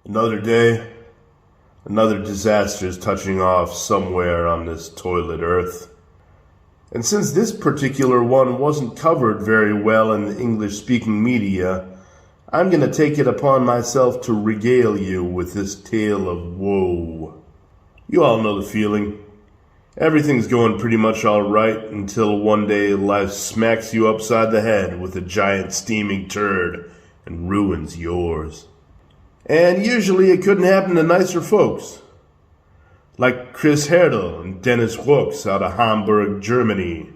Another day, another disaster is touching off somewhere on this toilet earth. And since this particular one wasn't covered very well in the English-speaking media, I'm going to take it upon myself to regale you with this tale of woe. You all know the feeling. Everything's going pretty much all right until one day life smacks you upside the head with a giant steaming turd and ruins yours. And usually it couldn't happen to nicer folks, like Chris Herdel and Dennis Rooks out of Hamburg, Germany.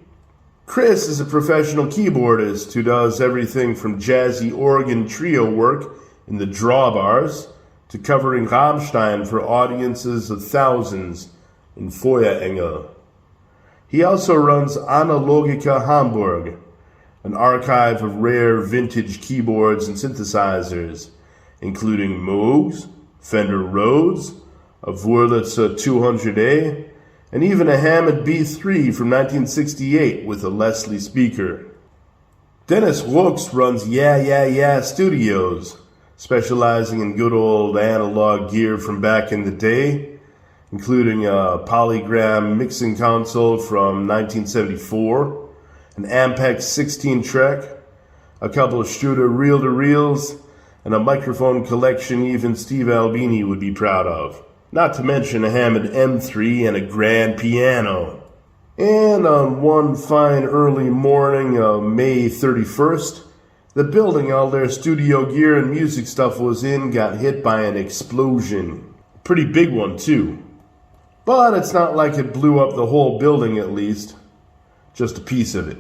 Chris is a professional keyboardist who does everything from jazzy organ trio work in the drawbars to covering Rammstein for audiences of thousands in Feuerengel. He also runs Analogica Hamburg, an archive of rare vintage keyboards and synthesizers, including Moogs, Fender Rhodes, a Wurlitzer 200A, and even a Hammond B3 from 1968 with a Leslie speaker. Dennis Rooks runs Yeah Yeah Yeah Studios, specializing in good old analog gear from back in the day, including a Polygram mixing console from 1974, an Ampex 16-track, a couple of Studer reel-to-reels, and a microphone collection even Steve Albini would be proud of. Not to mention a Hammond M3 and a grand piano. And on one fine early morning of May 31st, the building all their studio gear and music stuff was in got hit by an explosion. A pretty big one, too. But it's not like it blew up the whole building, at least. Just a piece of it.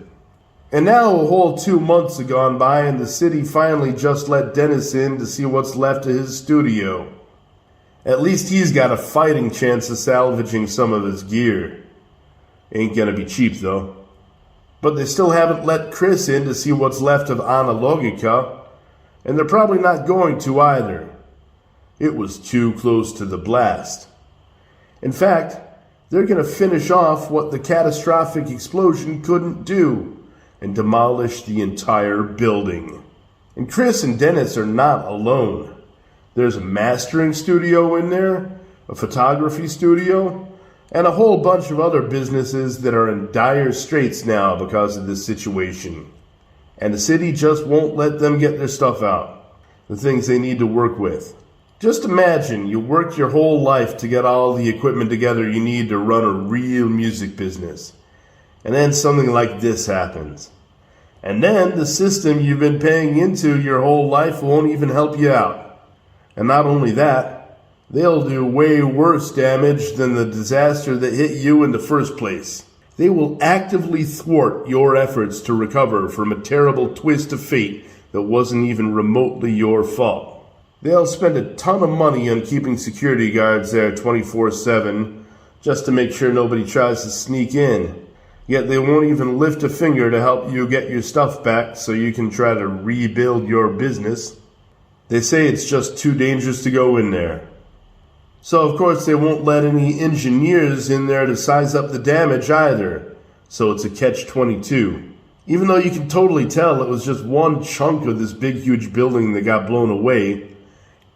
And now a whole 2 months have gone by and the city finally just let Dennis in to see what's left of his studio. At least he's got a fighting chance of salvaging some of his gear. Ain't gonna be cheap though. But they still haven't let Chris in to see what's left of Analogica, and they're probably not going to either. It was too close to the blast. In fact, they're gonna finish off what the catastrophic explosion couldn't do, and demolish the entire building. And Chris and Dennis are not alone. There's a mastering studio in there, a photography studio, and a whole bunch of other businesses that are in dire straits now because of this situation. And the city just won't let them get their stuff out, the things they need to work with. Just imagine you worked your whole life to get all the equipment together you need to run a real music business. And then something like this happens. And then the system you've been paying into your whole life won't even help you out. And not only that, they'll do way worse damage than the disaster that hit you in the first place. They will actively thwart your efforts to recover from a terrible twist of fate that wasn't even remotely your fault. They'll spend a ton of money on keeping security guards there 24/7 just to make sure nobody tries to sneak in. Yet they won't even lift a finger to help you get your stuff back so you can try to rebuild your business. They say it's just too dangerous to go in there. So of course they won't let any engineers in there to size up the damage either. So it's a catch-22. Even though you can totally tell it was just one chunk of this big huge building that got blown away,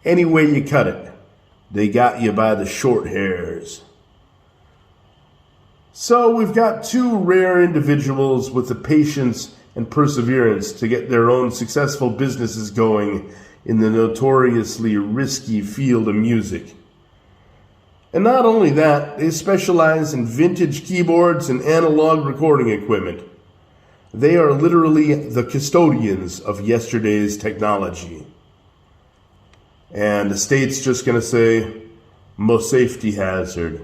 any way you cut it, they got you by the short hairs. So we've got two rare individuals with the patience and perseverance to get their own successful businesses going in the notoriously risky field of music. And not only that, they specialize in vintage keyboards and analog recording equipment. They are literally the custodians of yesterday's technology. And the state's just going to say, "Most safety hazard,"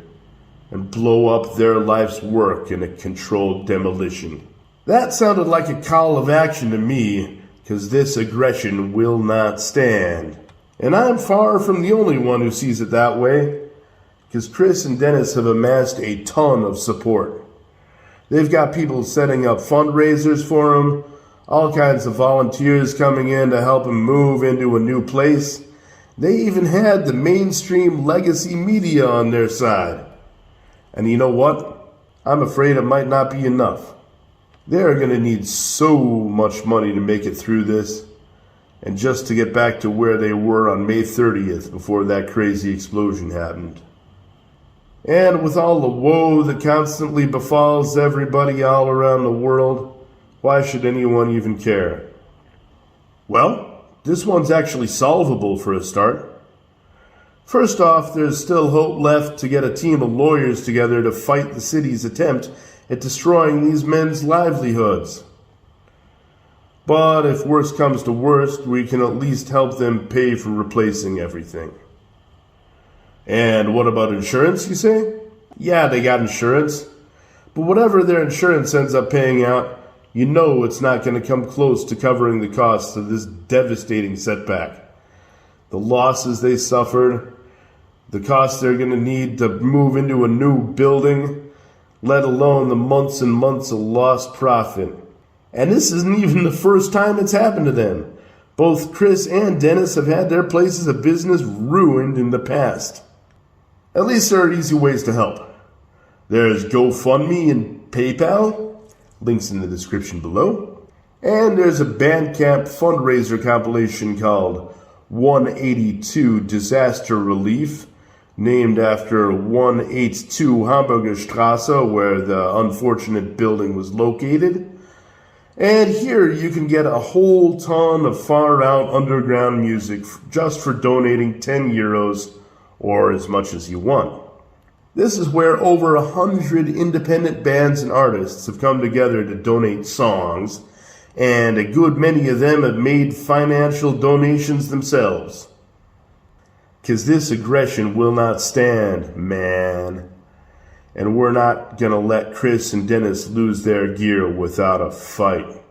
and blow up their life's work in a controlled demolition. That sounded like a call of action to me, because this aggression will not stand. And I'm far from the only one who sees it that way, because Chris and Dennis have amassed a ton of support. They've got people setting up fundraisers for them, all kinds of volunteers coming in to help them move into a new place. They even had the mainstream legacy media on their side. And you know what? I'm afraid it might not be enough. They're going to need so much money to make it through this. and just to get back to where they were on May 30th before that crazy explosion happened. And with all the woe that constantly befalls everybody all around the world, why should anyone even care? Well, this one's actually solvable for a start. First off, there's still hope left to get a team of lawyers together to fight the city's attempt at destroying these men's livelihoods. But if worst comes to worst, we can at least help them pay for replacing everything. And what about insurance, you say? Yeah, they got insurance. But whatever their insurance ends up paying out, you know it's not going to come close to covering the costs of this devastating setback. The losses they suffered, the costs they're going to need to move into a new building, let alone the months and months of lost profit. And this isn't even the first time it's happened to them. Both Chris and Dennis have had their places of business ruined in the past. At least there are easy ways to help. There's GoFundMe and PayPal, links in the description below. And there's a Bandcamp fundraiser compilation called 182 Disaster Relief, named after 182 Hamburger Straße, where the unfortunate building was located. And here you can get a whole ton of far-out underground music just for donating 10 euros or as much as you want. This is where over 100 independent bands and artists have come together to donate songs, and a good many of them have made financial donations themselves. 'Cause this aggression will not stand, man. And we're not gonna let Chris and Dennis lose their gear without a fight.